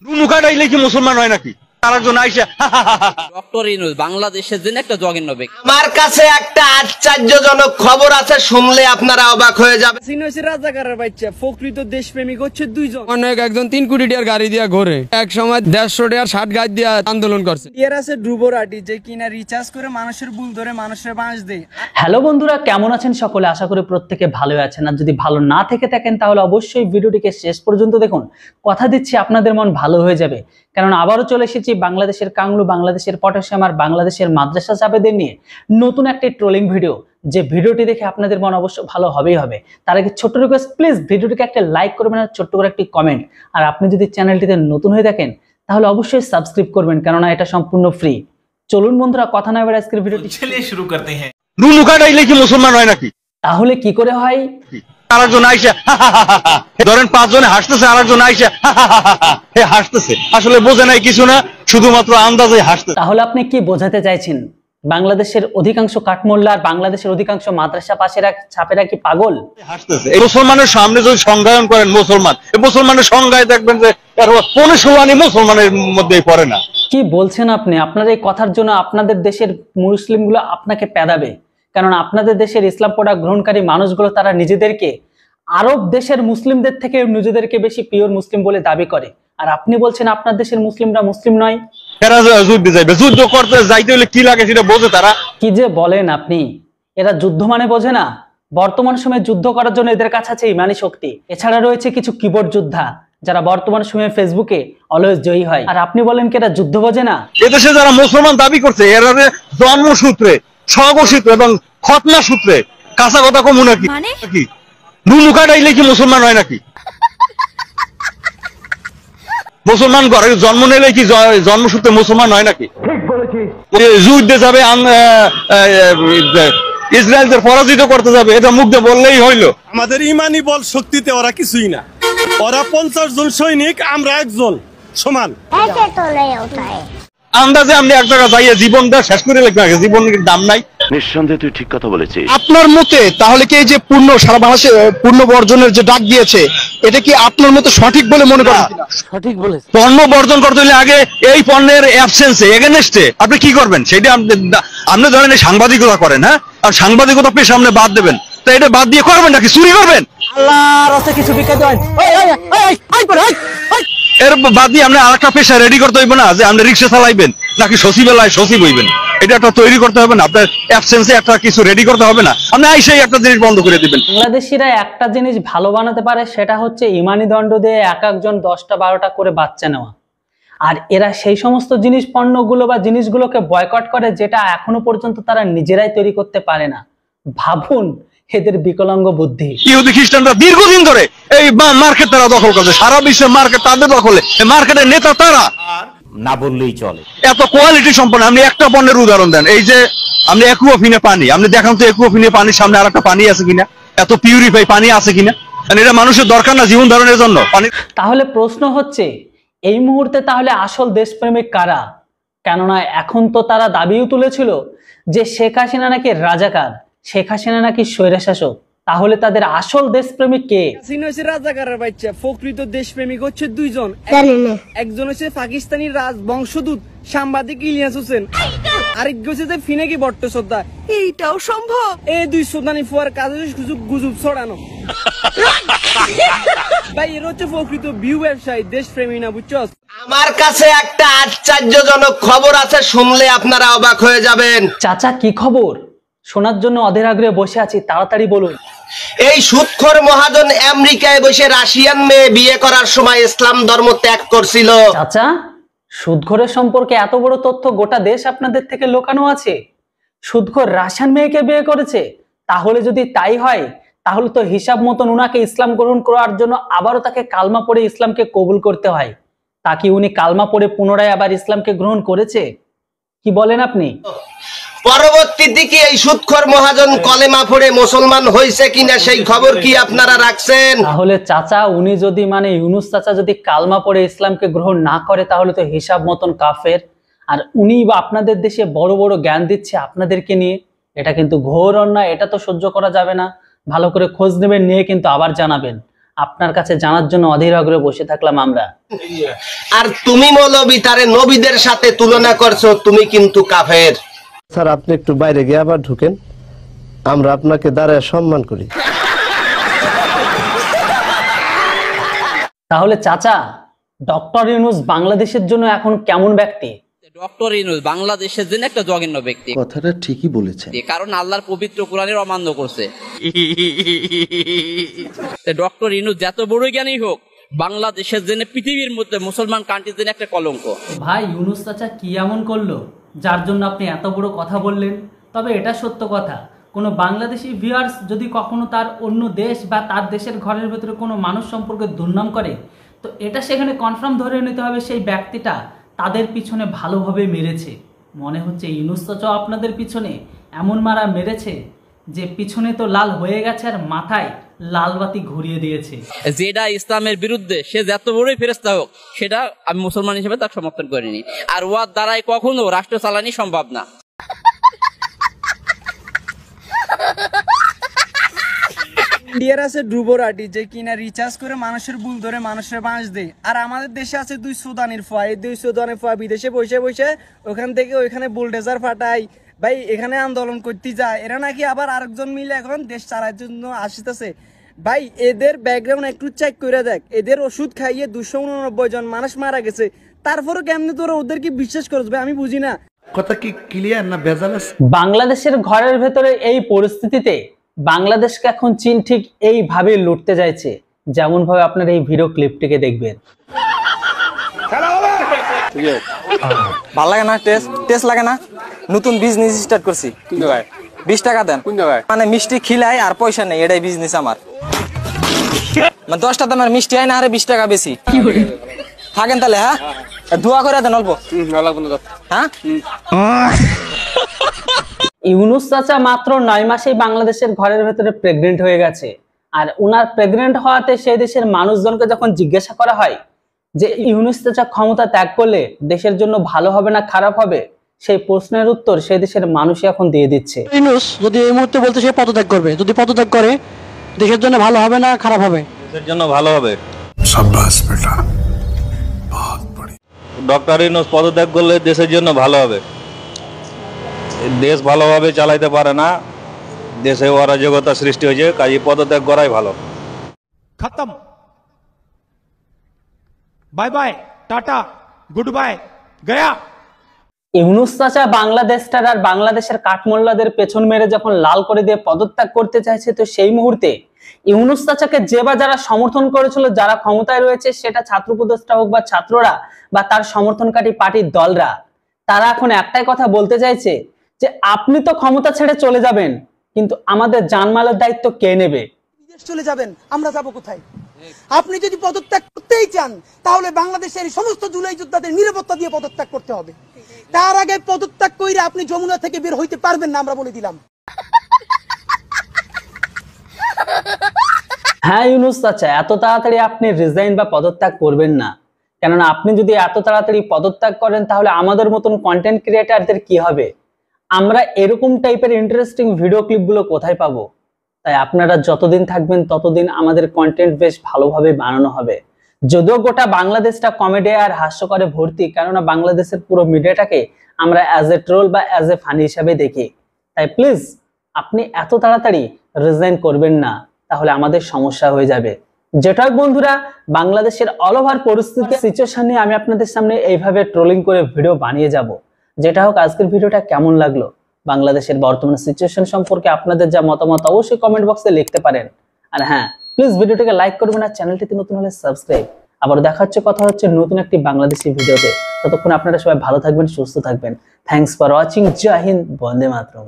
নুকা ডাইলে কি মুসলমান হয় নাকি? আরেকজন আইসা ডক্টর ইউনূস বাংলাদেশের জন্য একটা জঘন্য ব্যক্তি। আমার কাছে একটা আশ্চর্যজনক খবর আছে, শুনলে আপনারা অবাক হয়ে যাবেন। রাজাকারের বাচ্চা প্রকৃত দেশপ্রেমিক হচ্ছে দুইজন। অনেক একজন 3 কোটি টাকার গাড়ি দিয়া ঘোরে, এক সময় 150 টাকার শার্ট গাছ দিয়া আন্দোলন করছে। এর আছে ড্রুবোরাটি যে কিনা রিচার্জ করে মানুষের ভুল ধরে মানুষের বাঁশ দেয়। হ্যালো বন্ধুরা, কেমন আছেন সকলে? আশা করি প্রত্যেকে ভালো আছেন। আর যদি ভালো না থেকে থাকেন তাহলে অবশ্যই ভিডিওটিকে শেষ পর্যন্ত দেখুন। কথা দিচ্ছি আপনাদের মন ভালো হয়ে যাবে, কারণ আবারও চলে এসেছি বাংলাদেশের কাংলু, বাংলাদেশের পটাশিয়াম আর বাংলাদেশের মাদ্রাসা জাবেদের নিয়ে নতুন একটি ট্রোলিং ভিডিও। যে ভিডিওটি দেখে আপনাদের মন অবশ্য ভালো হবেই হবে। তার আগে ছোট্ট রিকোয়েস্ট, প্লিজ ভিডিওটিকে একটা লাইক করবেন আর ছোট্ট করে একটি কমেন্ট। আর আপনি যদি চ্যানেলটিতে নতুন হয়ে থাকেন তাহলে অবশ্যই সাবস্ক্রাইব করবেন, কেননা এটা সম্পূর্ণ ফ্রি। চলুন বন্ধুরা, কথা না বলে আজকের ভিডিওটি শুরু করতে হ্যাঁ। নুকা ডাইলে কি মুসলমান হয় নাকি? তাহলে কি করে হয়? আরেকজন আইসা ধরেন 5 জনে হাসতেছে, আরেকজন আইসা হাসতেছে, আসলে বোঝে নাই কিছু না, শুধুমাত্র আন্দাজে হাসতেছে। তাহলে আপনি কি বোঝাতে চাইছেন? বাংলাদেশের অধিকাংশ কাঠমোল্লা আর বাংলাদেশের অধিকাংশ মাদ্রাসা পাশেরা ছাপেরা কি পাগল? হাসতেছে। এই মুসলমানের সামনে যদি সংজ্ঞায়ন করেন মুসলমান, এই মুসলমানের সংজ্ঞায় দেখবেন যে 15-16 মুসলমানের মধ্যেই পড়ে না। কি বলছেন আপনি? আপনার এই কথার জন্য আপনাদের দেশের মুসলিমগুলো আপনাকে পেদাবে, কারণ আপনাদের দেশের ইসলাম প্রোডাক্ট গ্রহণকারী মানুষগুলো তারা নিজেদেরকে আরব দেশের মুসলিমদের থেকে নিজেদেরকে বেশি পিওর মুসলিম বলে দাবি করে। আর আপনি বলছেন আপনার দেশের মুসলিমরা মুসলিম নয়। এরা যুদ্ধে যাইবে, যুদ্ধ করতে যাইতে হলে কি লাগে সেটা বোঝে তারা। কি যে বলেন আপনি! এরা যুদ্ধ মানে বোঝে না। বর্তমান সময়ে যুদ্ধ করার জন্য এদের কাছে আছে ইমানি শক্তি। এছাড়া রয়েছে কিছু কিবোর্ড যোদ্ধা যারা বর্তমান সময়ে ফেসবুকে অলওয়েজ জয়ী হয়। আর আপনি বলেন কি এরা যুদ্ধ বোঝে না? এদেশে যারা মুসলমান দাবি করছে এরা জন্মসূত্রে, স্বগোষিত এবং খতনা সূত্রে কাঁচা কথা কমু নাকি? নুকা ডাইলে কি মুসলমান হয় নাকি? মুসলমান ঘরে জন্ম নিলে কি জন্মসূত্রে মুসলমান হয় নাকি? যুদ্ধে যাবে, ইসরায়েলদের পরাজিত করতে যাবে, এটা মুখ দিয়ে বললেই হইলো। আমাদের ইমানি বল শক্তিতে ওরা কিছুই না। ওরা 50 জন সৈনিক, আমরা একজন, সমান। আন্দাজে আপনি এক জায়গায় যাইয়ে জীবনটা শেষ করে লিখবেন, জীবনের দাম নাই। নিঃসন্দেহে তুই ঠিক কথা বলেছিস। আপনার মতে তাহলে কি এই যে পূর্ণ সারা বাংলাদেশে পূর্ণ বর্জনের যে ডাক দিয়েছে, এটা কি আপনার মতে সঠিক বলে মনে করেন? সঠিক বলেছে। পণ্য বর্জন করতে হলে আগে এই পণ্যের অ্যাবসেন্সে, এগেনস্টে আপনি কি করবেন সেটা আপনি ধরেন সাংবাদিকতা করেন, হ্যাঁ, আর সাংবাদিকতা পেয়ে সামনে বাদ দেবেন, তো এটা বাদ দিয়ে করবেন নাকি চুরি করবেন? আল্লাহর রাস্তায় কিছু বিখ্যাত হয় এর বাদ দিয়ে আপনি আরেকটা পেশা রেডি করতে হইবে না, যে আপনি রিক্সা চালাইবেন নাকি সচিবালয় সচিব হইবেন, এটা একটা তৈরি করতে হবে না? আপনার অ্যাবসেন্সে একটা কিছু রেডি করতে হবে না? আপনি আইসাই একটা জিনিস বন্ধ করে দিবেন। বাংলাদেশিরা একটা জিনিস ভালো বানাতে পারে, সেটা হচ্ছে ইমানি দণ্ড দিয়ে এক একজন 10টা-12টা করে বাচ্চা নেওয়া। আর এরা সেই সমস্ত জিনিস পণ্যগুলো বা জিনিসগুলোকে বয়কট করে যেটা এখনো পর্যন্ত তারা নিজেরাই তৈরি করতে পারে না। ভাবুন এদের বিকলাঙ্গ বুদ্ধি। ইহুদি খ্রিস্টানরা দীর্ঘদিন ধরে এই মার্কেট তারা দখল করছে, সারা বিশ্বের মার্কেট তাদের দখলে, মার্কেটের নেতা তারা, না বললেই চলে। এত কোয়ালিটি সম্পন্ন। আপনি একটা পণ্যের উদাহরণ দেন, এই যে আপনি একুয়াফিনে পানি, আপনি দেখান তো একুয়াফিনে পানির সামনে আর একটা পানি আছে কিনা, এত পিউরিফাই পানি আছে কিনা? এটা মানুষের দরকার না জীবন ধারণের জন্য পানি? তাহলে প্রশ্ন হচ্ছে এই মুহূর্তে তাহলে আসল দেশপ্রেমিক কারা? কেননা এখন তো তারা দাবিও তুলেছিল যে শেখ হাসিনা নাকি রাজাকার, শেখ হাসিনা নাকি স্বৈরশাসক। তাহলে তাদের আসল দেশপ্রেমিক কে? রাজাকারের বাচ্চা প্রকৃত দেশপ্রেমিক হচ্ছে দুইজন। একজন হচ্ছে পাকিস্তানি রাজবংশদূত সাংবাদিক ইলিয়াস হোসেন, আরেকজন হচ্ছে ফিনাকি ভট্টাচার্য। এইটাও সম্ভব? এই দুই সুদানি ফুয়ার কাজ হচ্ছে গুজব ছড়ানো। ভাই এর হচ্ছে প্রকৃত ভিউ ব্যবসায়ী, দেশপ্রেমী না, বুঝছো? আমার কাছে একটা আশ্চর্যজনক খবর আছে, শুনলে আপনারা অবাক হয়ে যাবেন। চাচা কি খবর? শোনার জন্য অধীর আগ্রহে বসে আছি, তাড়াতাড়ি বলুন। এই সুদখোর মহাজন আমেরিকায় বসে রাশিয়ান মেয়ে বিয়ে করার সময় ইসলাম ধর্ম ত্যাগ করছিল। চাচা, সুদখোরের সম্পর্কে এত বড় তথ্য গোটা দেশ আপনাদের থেকে লুকানো আছে? সুদখোর রাশিয়ান মেয়েকে বিয়ে করেছে? তাহলে যদি তাই হয় তাহলে তো হিসাব মতন উনাকে ইসলাম গ্রহণ করার জন্য আবারও তাকে কালমা পড়ে ইসলামকে কবুল করতে হয়। তা কি উনি কালমা পড়ে পুনরায় আবার ইসলামকে গ্রহণ করেছে? কি বলেন আপনি? পরবর্তীতে কি এই সুদখোর মহাজন কলেমা পড়ে মুসলমান হয়েছে কিনা সেই খবর কি আপনারা রাখছেন? তাহলে চাচা উনি যদি ইউনুস চাচা যদি কালমা পড়ে ইসলামকে গ্রহণ না করে তাহলে তো হিসাব মতন কাফের। আর উনি বা আপনাদের দেশে বড় বড় জ্ঞান দিচ্ছে আপনাদেরকে নিয়ে, এটা কিন্তু ঘোর অন্যায়, এটা তো সহ্য করা যাবে না। ভালো করে খোঁজ নেবেন, নিয়ে কিন্তু আবার জানাবেন। আপনার কাছে জানার জন্য অধীর আগ্রহে বসে থাকলাম আমরা। আর তুমি মৌলবী তারে নবীদের সাথে তুলনা করছো, তুমি কিন্তু কাফের। স্যার আপনি একটু বাইরে গিয়ে আবার ঢুকেন, আমরা আপনাকে দাঁড়ায় সম্মান করি। তাহলে চাচা, ডক্টর ইউনূস বাংলাদেশের জন্য এখন কেমন ব্যক্তি? ডক্টর ইউনূস বাংলাদেশের জন্য একটা জঘন্য ব্যক্তি। কথাটা ঠিকই বলেছেন, কারণ আল্লাহর পবিত্র কোরআনের অমান্য করছে। ডক্টর ইউনূস যত বড় জ্ঞানী হোক, বাংলাদেশের জন্য পৃথিবীর মধ্যে মুসলমান কান্ট্রির জন্য একটা কলঙ্ক। ভাই ইউনূস চাচা কি এমন করলো যার জন্য আপনি এত বড় কথা বললেন? তবে এটা সত্য কথা, কোনো বাংলাদেশি ভিউয়ার্স যদি কখনো তার অন্য দেশ বা তার দেশের ঘরের ভেতরে কোনো মানুষ সম্পর্কে দুর্নাম করে, তো এটা সেখানে কনফার্ম ধরে নিতে হবে সেই ব্যক্তিটা তাদের পিছনে ভালোভাবে মেরেছে। মনে হচ্ছে ইউনূস চাচা আপনাদের পিছনে এমন মারা মেরেছে যে পিছনে তো লাল হয়ে গেছে আর মাথায় লাল বাতি ঘুরিয়ে দিয়েছে। যেটা ইসলামের বিরুদ্ধে, সে যত বড়ই ফেরেশতা হোক, সেটা আমি মুসলমান হিসেবে তার সমর্থন করিনি। আর ওয়ার দ্বারাই কখনো রাষ্ট্র চালানি সম্ভব না। ইন্ডিয়ার আছে ডুবোরাটি, যে কিনা রিচার্জ করে মানুষের ভুল ধরে মানুষের বাঁশ দেয়। আর আমাদের দেশে আছে দুই সুদানির ফোয়া, এই দুই সুদানির ফোয়া বিদেশে বসে বসে ওখান থেকে ওইখানে বুলডেজার ফাটাই, ভাই এখানে আন্দোলন করতে যায়। এরা নাকি আবার আরেকজন মিলে এখন দেশ চালার জন্য আসতেছে। ভাই এদের ব্যাকগ্রাউন্ড একটু চেক করে দেখ, এদের ওষুধ খাইয়ে 289 জন মানুষ মারা গেছে, তারপরে কেমনি তোরা ওদেরকে বিশ্বাস করছ? ভাই আমি বুঝি না। কথা কি ক্লিয়ার না ভেজাল আছে? বাংলাদেশের ঘরের ভেতরে এই পরিস্থিতিতে বাংলাদেশকে এখন চীন ঠিক এইভাবে লুটতে যাচ্ছে, যেমন ভাবে আপনার এই ভিডিও ক্লিপটিকে দেখবেন। ভাল লাগে না? টেস্ট লাগে না? নতুন বিজনেস স্টার্ট করছি। 20 টাকা দেন। মানে মিষ্টি খিলাই আর পয়সা নেই, এটাই বিজনেস আমার। মানে 10টা দামের মিষ্টি হয় না, আরে 20 টাকা বেশি থাকেন তাহলে। হ্যাঁ দোয়া করে দেন অল্প। হ্যাঁ ইউনূস চাচা মাত্র 9 মাসেই বাংলাদেশের ঘরের ভেতরে প্রেগনেন্ট হয়ে গেছে। আর উনার প্রেগনেন্ট হওয়াতে সেই দেশের মানুষজনকে যখন জিজ্ঞাসা করা হয় যে ইউনূস চাচা ক্ষমতা ত্যাগ করলে দেশের জন্য ভালো হবে না খারাপ হবে, সেই প্রশ্নের উত্তর সেই দেশের মানুষই এখন দিয়ে দিচ্ছে। ইউনূস যদি এই মুহূর্তে বলতে সে পদত্যাগ করবে, যদি পদত্যাগ করে দেশের জন্য ভালো হবে না খারাপ হবে? দেশের জন্য ভালো হবে। শাবাশ বেটা, বহুত বড়ি। ডক্টর ইউনূস পদত্যাগ করলে দেশের জন্য ভালো হবে। দেশ ভালোভাবে চালাইতে পারে না, দেশে অরাজকতা সৃষ্টি হয়েছে, কাজে পদত্যাগ করাই ভালো। খতম, bye bye, tata, good bye, Gaya. Yunus চাচা বাংলাদেশটার আর বাংলাদেশের কাঠমোল্লাদের পেছন মেরে যখন লাল করে দিয়ে পদত্যাগ করতে চাইছে, তো সেই মুহূর্তে ইউনূস চাচাকে যে বা যারা সমর্থন করেছিল, যারা ক্ষমতায় রয়েছে, সেটা ছাত্র উপদেষ্টা হোক বা ছাত্ররা বা তার সমর্থনকারী পার্টির দলরা, তারা এখন একটাই কথা বলতে চাইছে যে আপনি তো ক্ষমতা ছেড়ে চলে যাবেন, কিন্তু আমাদের জানমালের দায়িত্ব কে নেবে? বিদেশ চলে যাবেন, আমরা যাব কোথায়? আপনি যদি পদত্যাগ করতেই চান তাহলে বাংলাদেশের সমস্ত জুলাই যোদ্ধাদের নিরাপত্তা দিয়ে পদত্যাগ করতে হবে। তার আগে পদত্যাগ কইরা আপনি যমুনা থেকে বের হইতে পারবেন না, আমরা বলে দিলাম। হ্যাঁ ইউনূস চাচা, এত তাড়াতাড়ি আপনি রিজাইন বা পদত্যাগ করবেন না, কেননা আপনি যদি এত তাড়াতাড়ি পদত্যাগ করেন তাহলে আমাদের মতন কন্টেন্ট ক্রিয়েটারদের কি হবে? আমরা এরকম টাইপের ইন্টারেস্টিং ভিডিও ক্লিপগুলো কোথায় পাবো? তাই আপনারা যতদিন থাকবেন ততদিন আমাদের কন্টেন্ট বেশ ভালোভাবে বানানো হবে। যদিও গোটা বাংলাদেশটা কমেডি আর হাস্যকরে ভর্তি, কেননা বাংলাদেশের পুরো মিডিয়াটাকে আমরা অ্যাজ এ ট্রোল বা অ্যাজ এ ফানি হিসাবে দেখি। তাই প্লিজ আপনি এত তাড়াতাড়ি রিজাইন করবেন না, তাহলে আমাদের সমস্যা হয়ে যাবে। যেটা বন্ধুরা, বাংলাদেশের অল ওভার পরিস্থিতি সিচুয়েশন নিয়ে আমি আপনাদের সামনে এইভাবে ট্রোলিং করে ভিডিও বানিয়ে যাব। যেটা হোক, আজকের ভিডিওটা কেমন লাগলো, বাংলাদেশের বর্তমান সিচুয়েশন সম্পর্কে আপনাদের যা মতামত অবশ্যই কমেন্ট বক্সে লিখতে পারেন। আর হ্যাঁ, প্লিজ ভিডিওটাকে লাইক করবেন আর চ্যানেলটিতে নতুন হলে সাবস্ক্রাইব। আবার দেখা হচ্ছে, কথা হচ্ছে নতুন একটি বাংলাদেশি ভিডিওতে। ততক্ষণ আপনারা সবাই ভালো থাকবেন, সুস্থ থাকবেন। Thanks for watching. জয় হিন্দ, বন্দে মাতরম।